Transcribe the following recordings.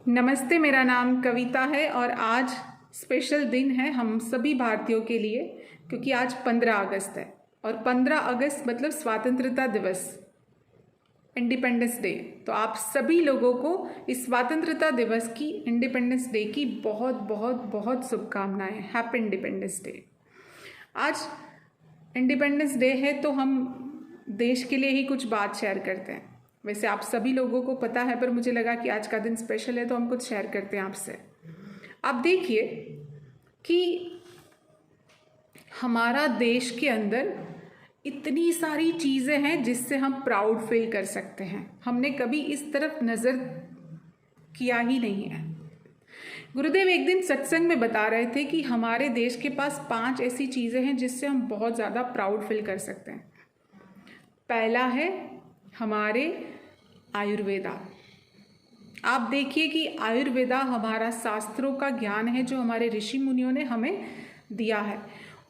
नमस्ते, मेरा नाम कविता है और आज स्पेशल दिन है हम सभी भारतीयों के लिए क्योंकि आज 15 अगस्त है और 15 अगस्त मतलब स्वतंत्रता दिवस, इंडिपेंडेंस डे। तो आप सभी लोगों को इस स्वतंत्रता दिवस की, इंडिपेंडेंस डे की बहुत बहुत बहुत शुभकामनाएं। Happy independence day. आज इंडिपेंडेंस डे है तो हम देश के लिए ही कुछ बात शेयर करते हैं। वैसे आप सभी लोगों को पता है, पर मुझे लगा कि आज का दिन स्पेशल है तो हम कुछ शेयर करते हैं आपसे। आप देखिए कि हमारा देश के अंदर इतनी सारी चीज़ें हैं जिससे हम प्राउड फील कर सकते हैं। हमने कभी इस तरफ नज़र किया ही नहीं है। गुरुदेव एक दिन सत्संग में बता रहे थे कि हमारे देश के पास 5 ऐसी चीज़ें हैं जिससे हम बहुत ज़्यादा प्राउड फील कर सकते हैं। पहला है हमारे आयुर्वेदा। आप देखिए कि आयुर्वेदा हमारा शास्त्रों का ज्ञान है जो हमारे ऋषि मुनियों ने हमें दिया है।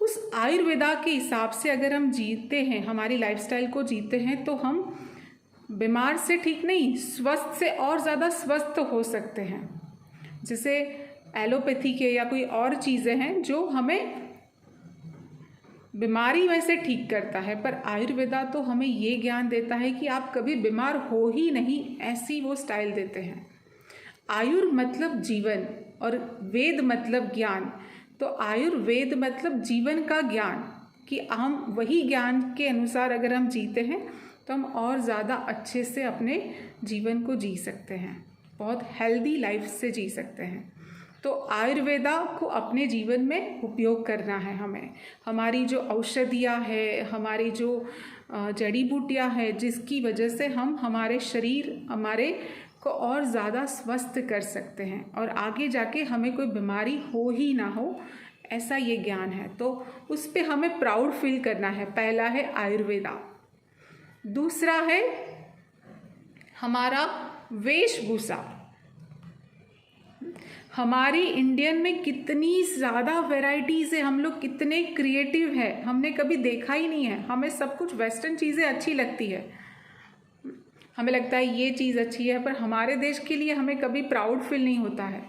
उस आयुर्वेदा के हिसाब से अगर हम जीते हैं, हमारी लाइफस्टाइल को जीते हैं, तो हम बीमार से ठीक नहीं, स्वस्थ से और ज़्यादा स्वस्थ हो सकते हैं। जैसे एलोपैथी के या कोई और चीज़ें हैं जो हमें बीमारी वैसे ठीक करता है, पर आयुर्वेदा तो हमें ये ज्ञान देता है कि आप कभी बीमार हो ही नहीं, ऐसी वो स्टाइल देते हैं। आयुर मतलब जीवन और वेद मतलब ज्ञान। तो आयुर्वेद मतलब जीवन का ज्ञान, कि हम वही ज्ञान के अनुसार अगर हम जीते हैं तो हम और ज़्यादा अच्छे से अपने जीवन को जी सकते हैं, बहुत हेल्दी लाइफ से जी सकते हैं। तो आयुर्वेदा को अपने जीवन में उपयोग करना है हमें। हमारी जो औषधियाँ है, हमारी जो जड़ी बूटियाँ है, जिसकी वजह से हम हमारे शरीर हमारे को और ज़्यादा स्वस्थ कर सकते हैं और आगे जाके हमें कोई बीमारी हो ही ना हो, ऐसा ये ज्ञान है। तो उस पे हमें प्राउड फील करना है। पहला है आयुर्वेदा। दूसरा है हमारा वेशभूषा। हमारी इंडियन में कितनी ज़्यादा वैरायटीज़ है, हम लोग कितने क्रिएटिव हैं, हमने कभी देखा ही नहीं है। हमें सब कुछ वेस्टर्न चीज़ें अच्छी लगती है, हमें लगता है ये चीज़ अच्छी है, पर हमारे देश के लिए हमें कभी प्राउड फील नहीं होता है।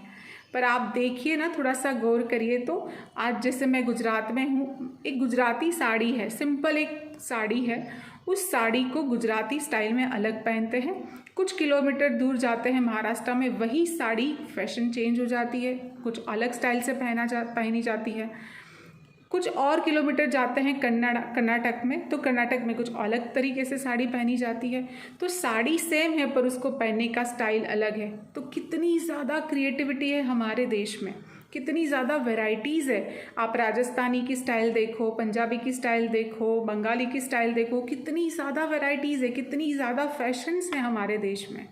पर आप देखिए ना, थोड़ा सा गौर करिए तो आज जैसे मैं गुजरात में हूँ, एक गुजराती साड़ी है, सिंपल एक साड़ी है, उस साड़ी को गुजराती स्टाइल में अलग पहनते हैं। कुछ किलोमीटर दूर जाते हैं महाराष्ट्र में, वही साड़ी फैशन चेंज हो जाती है, कुछ अलग स्टाइल से पहनी जाती है। कुछ और किलोमीटर जाते हैं कर्नाटक में, तो कर्नाटक में कुछ अलग तरीके से साड़ी पहनी जाती है। तो साड़ी सेम है पर उसको पहनने का स्टाइल अलग है। तो कितनी ज़्यादा क्रिएटिविटी है हमारे देश में, कितनी ज़्यादा वैरायटीज़ है। आप राजस्थानी की स्टाइल देखो, पंजाबी की स्टाइल देखो, बंगाली की स्टाइल देखो, कितनी ज़्यादा वैरायटीज़ है, कितनी ज़्यादा फैशंस हैं हमारे देश में,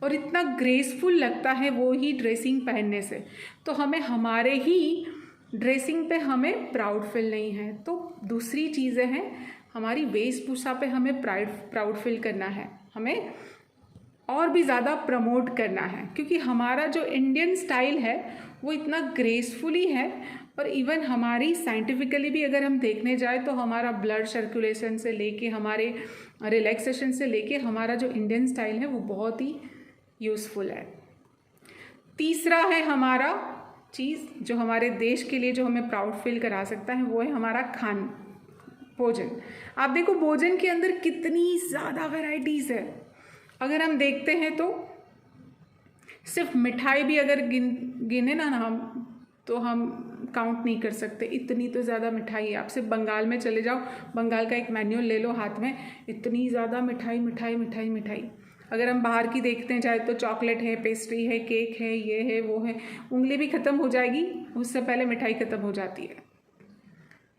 और इतना ग्रेसफुल लगता है वो ही ड्रेसिंग पहनने से। तो हमें हमारे ही ड्रेसिंग पे हमें प्राउड फील नहीं है। तो दूसरी चीज़ें हैं हमारी वेशभूषा पे हमें प्राउड फील करना है, हमें और भी ज़्यादा प्रमोट करना है, क्योंकि हमारा जो इंडियन स्टाइल है वो इतना ग्रेसफुली है। और इवन हमारी साइंटिफिकली भी अगर हम देखने जाए तो हमारा ब्लड सर्कुलेशन से लेके, हमारे रिलैक्सेशन से लेके, हमारा जो इंडियन स्टाइल है वो बहुत ही यूज़फुल है। तीसरा है हमारा चीज़ जो हमारे देश के लिए जो हमें प्राउड फील करा सकता है, वो है हमारा भोजन। आप देखो भोजन के अंदर कितनी ज़्यादा वैरायटीज़ है। अगर हम देखते हैं तो सिर्फ मिठाई भी अगर गिने ना हम, तो हम काउंट नहीं कर सकते, इतनी तो ज़्यादा मिठाई है। आप सिर्फ बंगाल में चले जाओ, बंगाल का एक मैन्यूअल ले लो हाथ में, इतनी ज़्यादा मिठाई मिठाई मिठाई मिठाई। अगर हम बाहर की देखते हैं जाए तो चॉकलेट है, पेस्ट्री है, केक है, ये है, वो है, उंगली भी ख़त्म हो जाएगी उससे पहले मिठाई ख़त्म हो जाती है।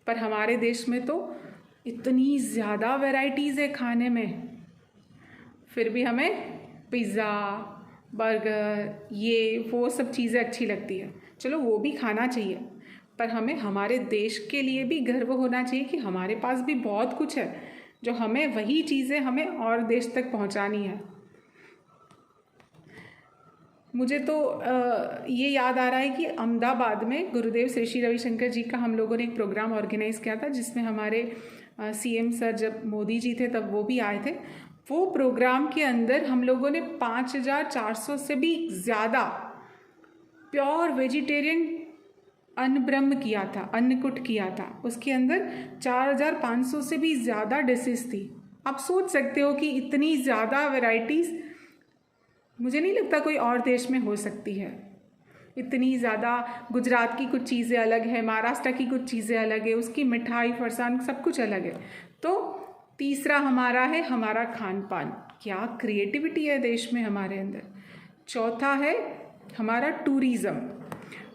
पर हमारे देश में तो इतनी ज़्यादा वैरायटीज़ है खाने में, फिर भी हमें पिज़्ज़ा, बर्गर, ये वो सब चीज़ें अच्छी लगती है। चलो वो भी खाना चाहिए, पर हमें हमारे देश के लिए भी गर्व होना चाहिए कि हमारे पास भी बहुत कुछ है जो हमें वही चीज़ें हमें और देश तक पहुंचानी है। मुझे तो ये याद आ रहा है कि अहमदाबाद में गुरुदेव श्री श्री रविशंकर जी का हम लोगों ने एक प्रोग्राम ऑर्गेनाइज़ किया था, जिसमें हमारे सीएम सर, जब मोदी जी थे तब वो भी आए थे। वो प्रोग्राम के अंदर हम लोगों ने 5,400 से भी ज़्यादा प्योर वेजिटेरियन अन्न ब्रह्म किया था, अन्नकूट किया था। उसके अंदर 4,500 से भी ज़्यादा डिशेस थी। आप सोच सकते हो कि इतनी ज़्यादा वैरायटीज़ मुझे नहीं लगता कोई और देश में हो सकती है। इतनी ज़्यादा, गुजरात की कुछ चीज़ें अलग है, महाराष्ट्र की कुछ चीज़ें अलग है, उसकी मिठाई फरसान सब कुछ अलग है। तो तीसरा हमारा है हमारा खान पान, क्या क्रिएटिविटी है देश में हमारे अंदर। चौथा है हमारा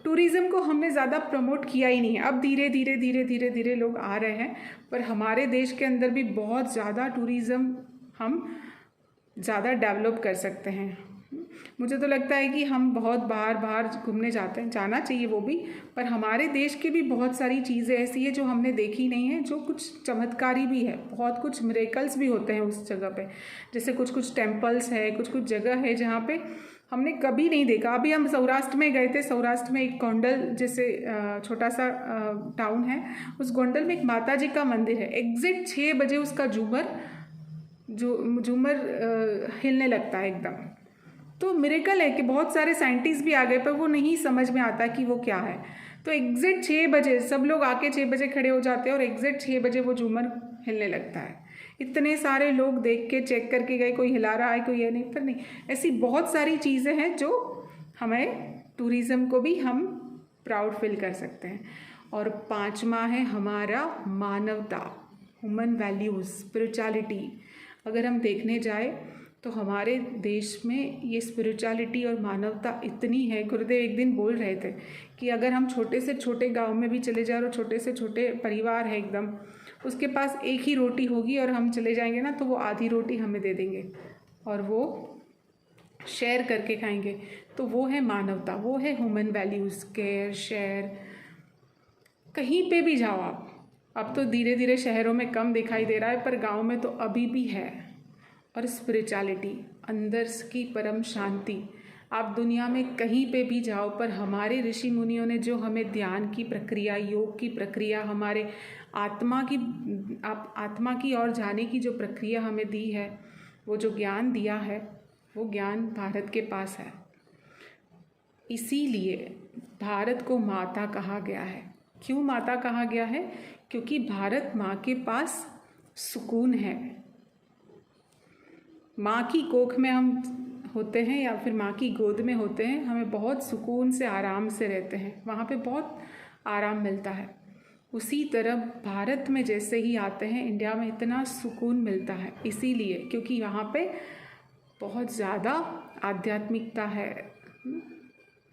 टूरिज़्म को हमने ज़्यादा प्रमोट किया ही नहीं है। अब धीरे धीरे लोग आ रहे हैं, पर हमारे देश के अंदर भी बहुत ज़्यादा टूरिज़्म हम ज़्यादा डेवलप कर सकते हैं। मुझे तो लगता है कि हम बहुत बाहर घूमने जाते हैं, जाना चाहिए वो भी, पर हमारे देश की भी बहुत सारी चीज़ें ऐसी है जो हमने देखी नहीं है, जो कुछ चमत्कारी भी है, बहुत कुछ मिरेकल्स भी होते हैं उस जगह पे। जैसे कुछ टेम्पल्स है, कुछ जगह है जहाँ पे हमने कभी नहीं देखा। अभी हम सौराष्ट्र में गए थे, सौराष्ट्र में एक गोंडल जैसे छोटा सा टाउन है, उस गोंडल में एक माता जी का मंदिर है। एग्जैक्ट 6 बजे उसका झूमर हिलने लगता है एकदम। तो मिरेकल है कि बहुत सारे साइंटिस्ट भी आ गए, पर वो नहीं समझ में आता कि वो क्या है। तो एग्जैक्ट 6 बजे सब लोग आके 6 बजे खड़े हो जाते हैं और एग्जैक्ट 6 बजे वो झूमर हिलने लगता है। इतने सारे लोग देख के चेक करके गए, कोई हिला रहा है, कोई ये नहीं, पर नहीं, ऐसी बहुत सारी चीज़ें हैं जो हमें टूरिज़्म को भी हम प्राउड फील कर सकते हैं। और 5वां है हमारा मानवता, ह्यूमन वैल्यूज़, स्पिरिचुअलिटी। अगर हम देखने जाए तो हमारे देश में ये स्पिरिचुअलिटी और मानवता इतनी है। गुरुदेव एक दिन बोल रहे थे कि अगर हम छोटे से छोटे गांव में भी चले जाए और छोटे से छोटे परिवार है एकदम, उसके पास एक ही रोटी होगी और हम चले जाएंगे ना, तो वो आधी रोटी हमें दे देंगे और वो शेयर करके खाएंगे। तो वो है मानवता, वो है ह्यूमन वैल्यूज़, केयर, शेयर। कहीं पे भी जाओ आप, अब तो धीरे धीरे शहरों में कम दिखाई दे रहा है, पर गाँव में तो अभी भी है। और स्पिरिचुअलिटी, अंदर की परम शांति। आप दुनिया में कहीं पे भी जाओ, पर हमारे ऋषि मुनियों ने जो हमें ध्यान की प्रक्रिया, योग की प्रक्रिया, हमारे आत्मा की ओर जाने की जो प्रक्रिया हमें दी है, वो जो ज्ञान दिया है, वो ज्ञान भारत के पास है। इसीलिए भारत को माता कहा गया है। क्यों माता कहा गया है? क्योंकि भारत माँ के पास सुकून है। माँ की कोख में हम होते हैं या फिर माँ की गोद में होते हैं, हमें बहुत सुकून से आराम से रहते हैं, वहाँ पे बहुत आराम मिलता है। उसी तरह भारत में जैसे ही आते हैं, इंडिया में इतना सुकून मिलता है, इसीलिए क्योंकि यहाँ पे बहुत ज़्यादा आध्यात्मिकता है,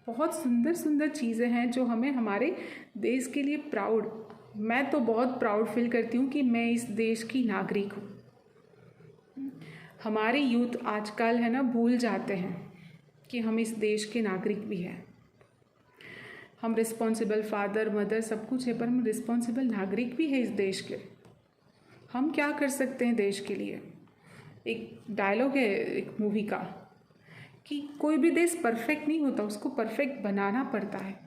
बहुत सुंदर सुंदर चीज़ें हैं जो हमें हमारे देश के लिए मैं तो बहुत प्राउड फील करती हूँ कि मैं इस देश की नागरिक हूँ। हमारे यूथ आजकल है ना, भूल जाते हैं कि हम इस देश के नागरिक भी हैं। हम रिस्पॉन्सिबल फादर मदर सब कुछ है, पर हम रिस्पॉन्सिबल नागरिक भी है इस देश के। हम क्या कर सकते हैं देश के लिए? एक डायलॉग है एक मूवी का कि कोई भी देश परफेक्ट नहीं होता, उसको परफेक्ट बनाना पड़ता है।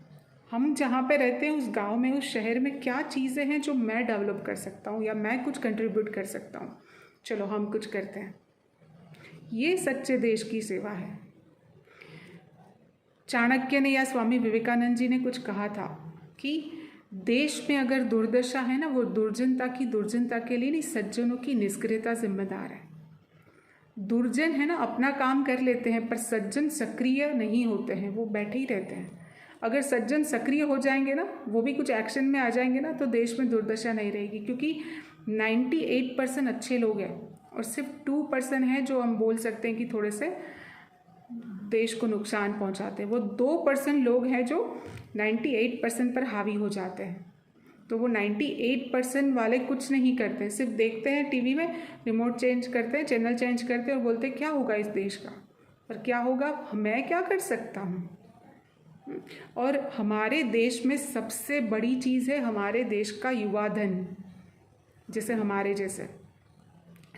हम जहाँ पे रहते हैं, उस गांव में, उस शहर में क्या चीज़ें हैं जो मैं डेवलप कर सकता हूँ या मैं कुछ कंट्रीब्यूट कर सकता हूँ, चलो हम कुछ करते हैं। ये सच्चे देश की सेवा है। चाणक्य ने या स्वामी विवेकानंद जी ने कुछ कहा था कि देश में अगर दुर्दशा है ना, वो दुर्जनता के लिए नहीं, सज्जनों की निष्क्रियता जिम्मेदार है। दुर्जन है ना, अपना काम कर लेते हैं, पर सज्जन सक्रिय नहीं होते हैं, वो बैठे ही रहते हैं। अगर सज्जन सक्रिय हो जाएंगे ना, वो भी कुछ एक्शन में आ जाएंगे ना, तो देश में दुर्दशा नहीं रहेगी। क्योंकि 98% अच्छे लोग हैं और सिर्फ 2% हैं जो हम बोल सकते हैं कि थोड़े से देश को नुकसान पहुंचाते हैं। वो 2% लोग हैं जो 98% पर हावी हो जाते हैं। तो वो 98% वाले कुछ नहीं करते, सिर्फ देखते हैं टीवी में, रिमोट चेंज करते हैं, चैनल चेंज करते हैं और बोलते हैं क्या होगा इस देश का, पर क्या होगा, मैं क्या कर सकता हूँ। और हमारे देश में सबसे बड़ी चीज़ है हमारे देश का युवा धन। जैसे हमारे जैसे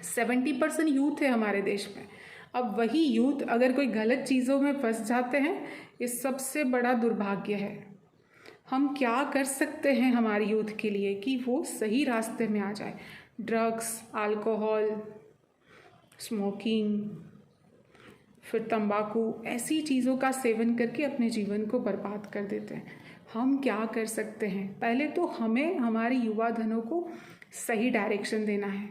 70% यूथ है हमारे देश में। अब वही यूथ अगर कोई गलत चीज़ों में फंस जाते हैं, ये सबसे बड़ा दुर्भाग्य है। हम क्या कर सकते हैं हमारे यूथ के लिए कि वो सही रास्ते में आ जाए? ड्रग्स, अल्कोहल, स्मोकिंग, फिर तंबाकू, ऐसी चीज़ों का सेवन करके अपने जीवन को बर्बाद कर देते हैं। हम क्या कर सकते हैं? पहले तो हमें हमारे युवा धनों को सही डायरेक्शन देना है।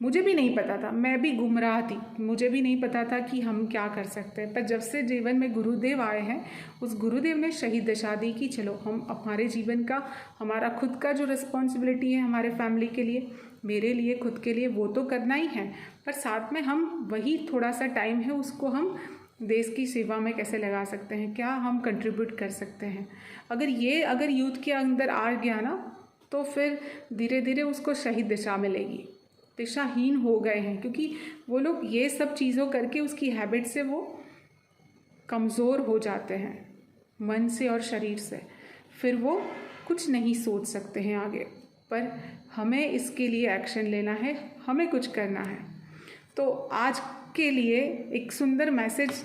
मुझे भी नहीं पता था, मैं भी गुमराह थी, मुझे भी नहीं पता था कि हम क्या कर सकते हैं। पर जब से जीवन में गुरुदेव आए हैं, उस गुरुदेव ने सही दिशा दी कि चलो हम हमारे जीवन का, हमारा खुद का जो रिस्पॉन्सिबिलिटी है हमारे फैमिली के लिए, मेरे लिए, खुद के लिए, वो तो करना ही है, पर साथ में हम वही थोड़ा सा टाइम है उसको हम देश की सेवा में कैसे लगा सकते हैं, क्या हम कंट्रीब्यूट कर सकते हैं। अगर यूथ के अंदर आ गया ना, तो फिर धीरे धीरे उसको सही दिशा मिलेगी। दिशाहीन हो गए हैं क्योंकि वो लोग ये सब चीज़ों करके उसकी हैबिट से वो कमज़ोर हो जाते हैं, मन से और शरीर से, फिर वो कुछ नहीं सोच सकते हैं आगे। पर हमें इसके लिए एक्शन लेना है, हमें कुछ करना है। तो आज के लिए एक सुंदर मैसेज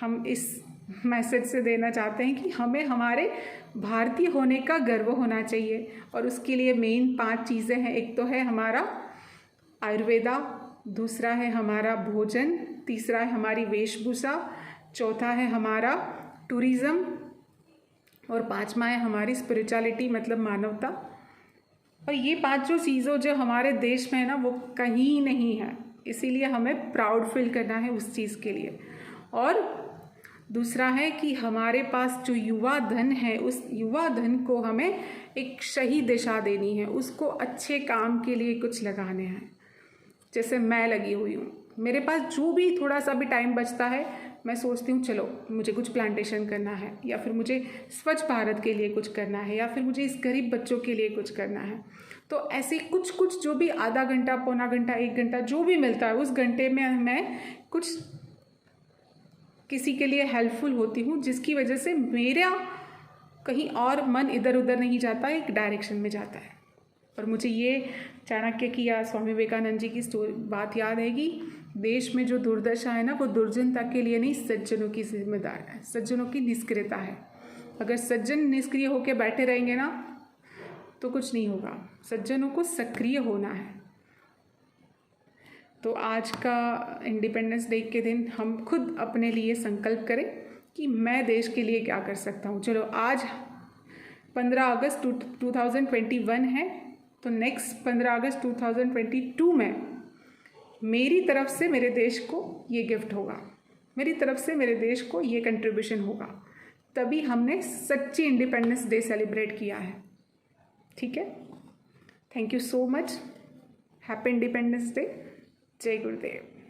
हम इस मैसेज से देना चाहते हैं कि हमें हमारे भारतीय होने का गर्व होना चाहिए, और उसके लिए मेन 5 चीज़ें हैं। एक तो है हमारा आयुर्वेदा, दूसरा है हमारा भोजन, तीसरा है हमारी वेशभूषा, चौथा है हमारा टूरिज़्म, और 5वां है हमारी स्पिरिचुअलिटी मतलब मानवता। और ये 5 चीज़ों जो हमारे देश में है ना, वो कहीं नहीं है, इसीलिए हमें प्राउड फील करना है उस चीज़ के लिए। और दूसरा है कि हमारे पास जो युवा धन है, उस युवा धन को हमें एक सही दिशा देनी है, उसको अच्छे काम के लिए कुछ लगाने हैं। जैसे मैं लगी हुई हूँ, मेरे पास जो भी थोड़ा सा भी टाइम बचता है, मैं सोचती हूँ चलो मुझे कुछ प्लांटेशन करना है, या फिर मुझे स्वच्छ भारत के लिए कुछ करना है, या फिर मुझे इस गरीब बच्चों के लिए कुछ करना है। तो ऐसे कुछ जो भी आधा घंटा, पौना घंटा, 1 घंटा जो भी मिलता है, उस घंटे में मैं कुछ किसी के लिए हेल्पफुल होती हूँ, जिसकी वजह से मेरा कहीं और मन इधर उधर नहीं जाता, एक डायरेक्शन में जाता है। और मुझे ये चाणक्य की या स्वामी विवेकानंद जी की बात याद है कि देश में जो दुर्दशा है ना, वो दुर्जनता के लिए नहीं, सज्जनों की जिम्मेदार है, सज्जनों की निष्क्रियता है। अगर सज्जन निष्क्रिय होकर बैठे रहेंगे ना, तो कुछ नहीं होगा। सज्जनों को सक्रिय होना है। तो आज का इंडिपेंडेंस डे के दिन हम खुद अपने लिए संकल्प करें कि मैं देश के लिए क्या कर सकता हूँ। चलो आज 15 अगस्त 2021 है, तो नेक्स्ट 15 अगस्त 2022 में मेरी तरफ से मेरे देश को ये गिफ्ट होगा, मेरी तरफ से मेरे देश को ये कंट्रीब्यूशन होगा, तभी हमने सच्ची इंडिपेंडेंस डे सेलिब्रेट किया है। ठीक है, thank you so much, happy independence day, जय गुरुदेव।